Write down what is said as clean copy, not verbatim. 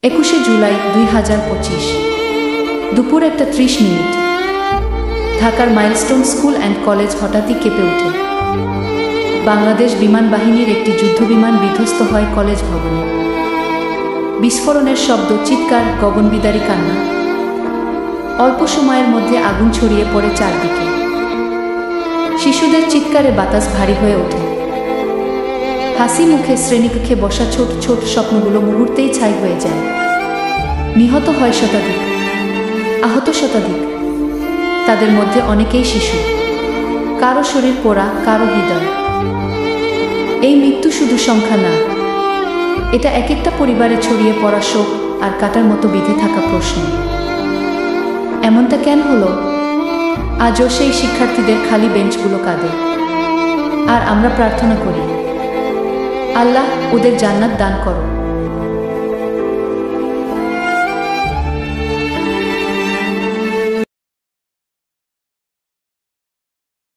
21শে জুলাই 2025 দুপুর 1:30। ঢাকার milestone school and college হঠাৎই কেঁপে ওঠে। বাংলাদেশ বিমান বাহিনীর একটি যুদ্ধবিমান বিধ্বস্ত হয় কলেজ ভবনে। বিস্ফোরণের শব্দ, চিৎকার, গগনবিদারী কান্না। অল্প সময়ের মধ্যে আগুন ছড়িয়ে পড়ে চারদিকে। শিশুদের চিৎকারে বাতাস ভারী হয়ে ওঠে। হাসি মুখে শ্রেণীকক্ষে বসা ছোট ছোট স্বপ্নগুলো মুহূর্তেই ছাই হয়ে যায়। নিহত হয় শতাধিক, আহত শতাধিক। তাদের মধ্যে অনেকেই শিশু। কারো শরীর পোড়া, কারো হৃদয়। এই মৃত্যু শুধু সংখ্যা না, এটা এক একটা পরিবারে ছড়িয়ে পড়া শোক আর কাটার মতো বিঁধে থাকা প্রশ্ন। এমনটা কেন হলো? আজও সেই শিক্ষার্থীদের খালি বেঞ্চগুলো কাঁদে, আর আমরা প্রার্থনা করি, আল্লাহ ওদের জান্নাত দান করো।